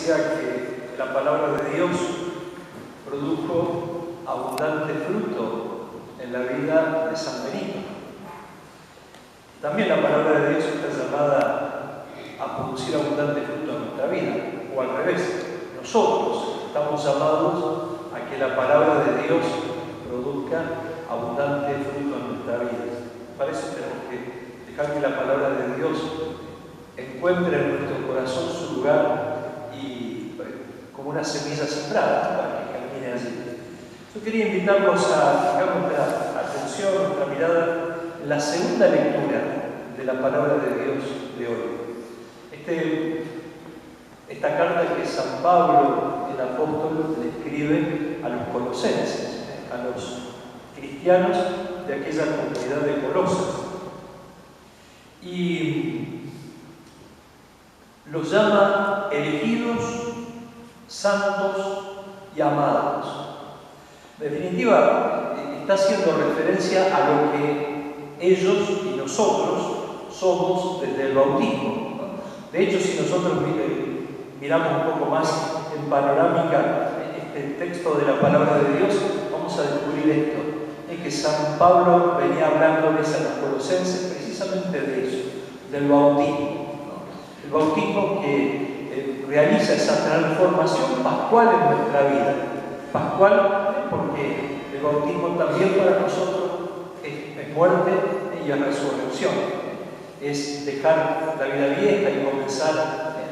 decía que la palabra de Dios produjo abundante fruto en la vida de San Benito. También la palabra de Dios está llamada a producir abundante fruto en nuestra vida, o al revés, nosotros estamos llamados a que la palabra de Dios produzca abundante fruto en nuestra vida. Para eso tenemos que dejar que la palabra de Dios encuentre en nuestro corazón su lugar y como una semilla sembrada para que camine allí. Yo quería invitarlos a fijar nuestra atención, nuestra mirada en la segunda lectura de la palabra de Dios de hoy. Esta carta que San Pablo, el apóstol, le escribe a los colosenses, a los cristianos de aquella comunidad de Colosas. Y los llama elegidos, santos y amados. En definitiva, está haciendo referencia a lo que ellos y nosotros somos desde el bautismo, ¿no? De hecho, si nosotros miramos un poco más en panorámica este texto de la palabra de Dios, vamos a descubrir esto: es que San Pablo venía hablándoles a los colosenses precisamente de eso, del bautismo. El bautismo que realiza esa transformación pascual en nuestra vida. Pascual porque el bautismo también para nosotros es muerte y es resurrección. Es dejar la vida vieja y comenzar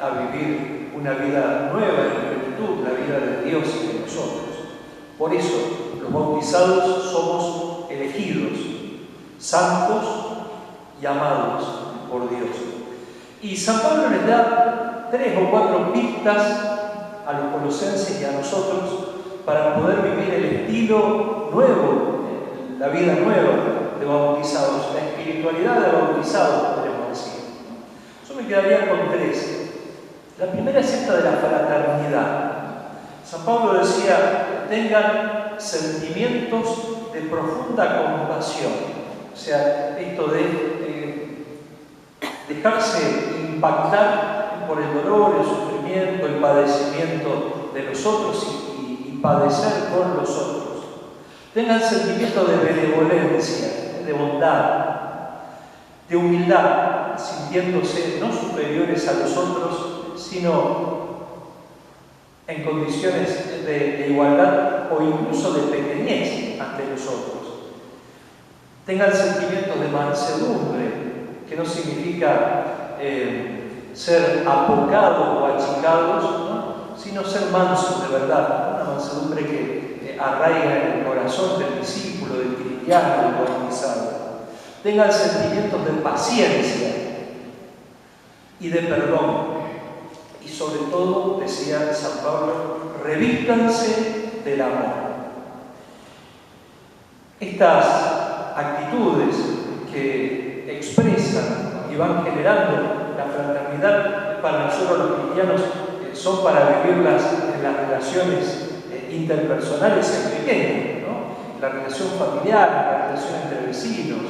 a vivir una vida nueva en plenitud, la vida de Dios en nosotros. Por eso los bautizados somos elegidos, santos y amados por Dios. Y San Pablo les da 3 o 4 pistas a los colosenses y a nosotros para poder vivir el estilo nuevo, la vida nueva de bautizados, la espiritualidad de bautizados, podemos decir. Yo me quedaría con 3. La primera es esta de la fraternidad. San Pablo decía: tengan sentimientos de profunda compasión. O sea, esto de dejarse impactar por el dolor, el sufrimiento, el padecimiento de los otros y padecer con los otros. Tengan sentimiento de benevolencia, de bondad, de humildad, sintiéndose no superiores a los otros, sino en condiciones de igualdad o incluso de pequeñez ante los otros. Tengan sentimientos de mansedumbre, que no significa ser apocados o achicados, ¿no? Sino ser mansos de verdad, una mansedumbre que arraiga en el corazón del discípulo, del cristiano, del bautizado. Tengan sentimientos de paciencia y de perdón. Y sobre todo, decía San Pablo, revístanse del amor. Estas actitudes que expresan y van generando la fraternidad para nosotros los cristianos son para vivirlas en las relaciones interpersonales en pequeño, ¿no? La relación familiar, la relación entre vecinos,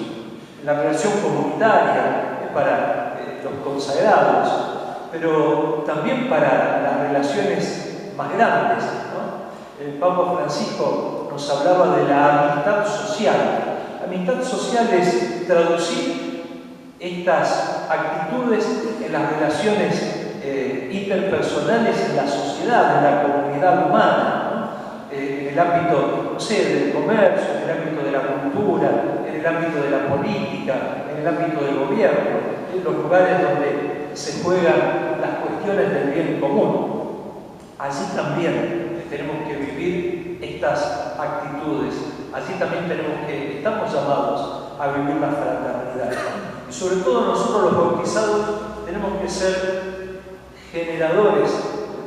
la relación comunitaria para los consagrados, pero también para las relaciones más grandes, ¿no? El Papa Francisco nos hablaba de la amistad social. La amistad social es traducir estas actitudes en las relaciones interpersonales en la sociedad, en la comunidad humana, ¿no? En el ámbito, no sé, del comercio, en el ámbito de la cultura, en el ámbito de la política, en el ámbito del gobierno, en los lugares donde se juegan las cuestiones del bien común. Allí también tenemos que vivir estas actitudes. Allí también estamos llamados a vivir la fraternidad. Y sobre todo nosotros los bautizados tenemos que ser generadores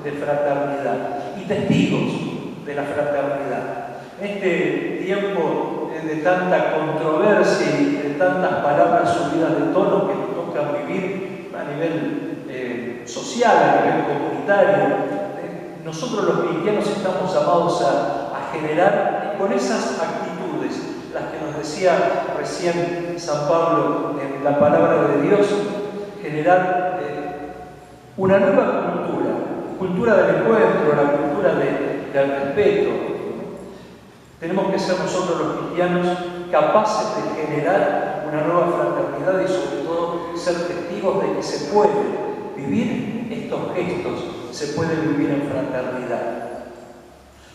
de fraternidad y testigos de la fraternidad. En este tiempo de tanta controversia y de tantas palabras subidas de tono que nos toca vivir a nivel social, a nivel comunitario, nosotros los cristianos estamos llamados a generar con esas actitudes, las que nos decía recién San Pablo en la palabra de Dios, generar una nueva cultura, cultura del encuentro, la cultura del respeto. Tenemos que ser nosotros los cristianos capaces de generar una nueva fraternidad y sobre todo ser testigos de que se puede vivir estos gestos, se puede vivir en fraternidad.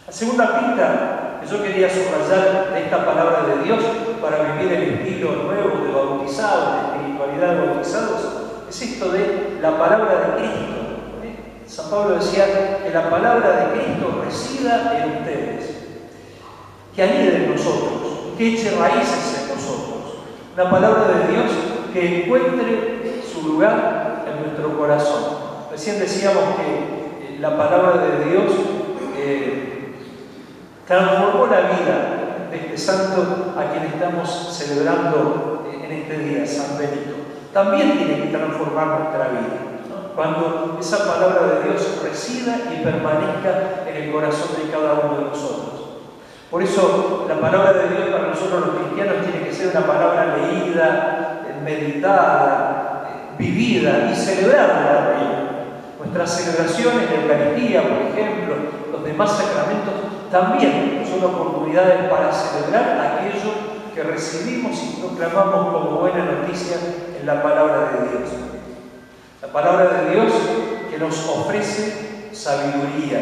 La segunda pista que yo quería subrayar de esta palabra de Dios para vivir el estilo nuevo de bautizados, de espiritualidad de bautizados, es esto de la palabra de Cristo. San Pablo decía que la palabra de Cristo resida en ustedes, que anide en nosotros, que eche raíces en nosotros. Una palabra de Dios que encuentre su lugar en nuestro corazón. Recién decíamos que la palabra de Dios transformó la vida de este santo a quien estamos celebrando en este día, San Benito. También tiene que transformar nuestra vida, ¿no? Cuando esa palabra de Dios resida y permanezca en el corazón de cada uno de nosotros. Por eso la palabra de Dios para nosotros los cristianos tiene que ser una palabra leída, meditada, vivida y celebrada también. Nuestras celebraciones de Eucaristía, por ejemplo, los demás sacramentos, también son oportunidades para celebrar aquello que recibimos y proclamamos como buena noticia en la palabra de Dios. La palabra de Dios que nos ofrece sabiduría,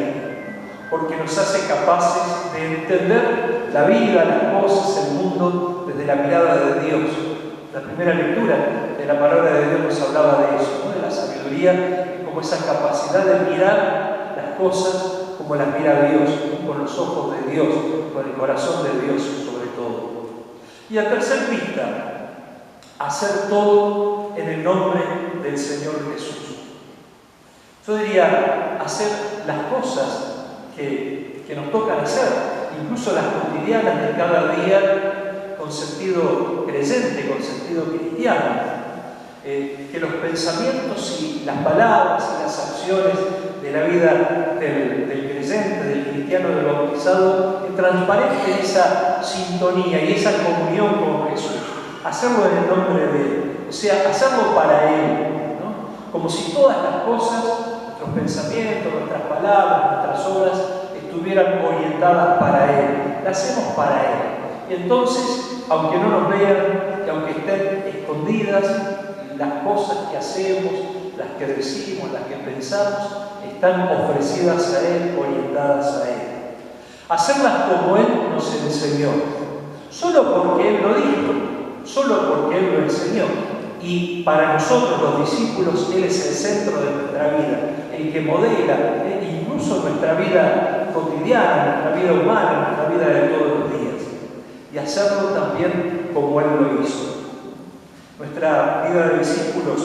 porque nos hace capaces de entender la vida, las cosas, el mundo desde la mirada de Dios. La primera lectura de la palabra de Dios nos hablaba de eso, ¿no? De la sabiduría como esa capacidad de mirar las cosas como las mira Dios, con los ojos de Dios, con el corazón de Dios sobre todo. Y la tercera pista, hacer todo en el nombre del Señor Jesús. Yo diría, hacer las cosas que nos tocan hacer, incluso las cotidianas de cada día, con sentido creyente, con sentido cristiano. Que los pensamientos y las palabras y las acciones de la vida del creyente, del cristiano, del bautizado, transparenten esa sintonía y esa comunión con Jesús. Hacerlo en el nombre de Él, o sea, hacerlo para Él, ¿no? Como si todas las cosas, nuestros pensamientos, nuestras palabras, nuestras obras, estuvieran orientadas para Él. Las hacemos para Él. Y entonces, aunque no nos vean, y aunque estén escondidas, las cosas que hacemos, las que decimos, las que pensamos, están ofrecidas a Él, orientadas a Él. Hacerlas como Él nos enseñó, solo porque Él lo dijo, solo porque Él lo enseñó. Y para nosotros los discípulos, Él es el centro de nuestra vida, el que modela incluso nuestra vida cotidiana, nuestra vida humana, nuestra vida de todos los días. Y hacerlo también como Él lo hizo. Nuestra vida de discípulos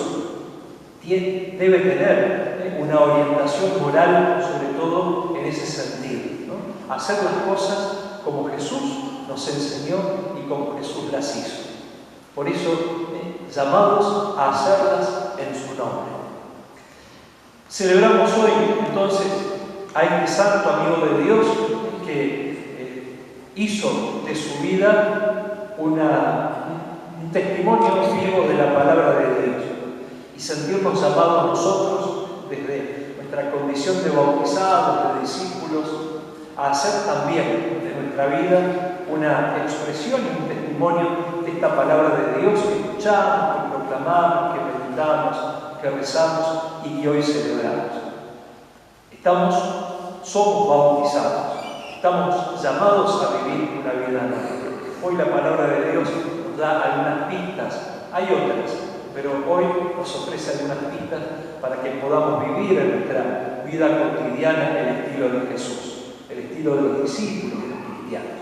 debe tener una orientación moral, sobre todo en ese sentido, ¿no? Hacer las cosas como Jesús nos enseñó y como Jesús las hizo. Por eso, llamados a hacerlas en su nombre. Celebramos hoy, entonces, a este santo amigo de Dios que hizo de su vida un testimonio vivo de la palabra de Dios y sentirnos llamados nosotros desde nuestra condición de bautizados, de discípulos, a hacer también de nuestra vida una expresión y un testimonio de esta palabra de Dios que escuchamos, que proclamamos, que meditamos, que rezamos y que hoy celebramos. Somos bautizados, estamos llamados a vivir una vida nueva. Hoy la palabra de Dios nos da algunas pistas, hay otras, pero hoy nos ofrece algunas pistas para que podamos vivir en nuestra vida cotidiana el estilo de Jesús, el estilo de los discípulos, de los cristianos.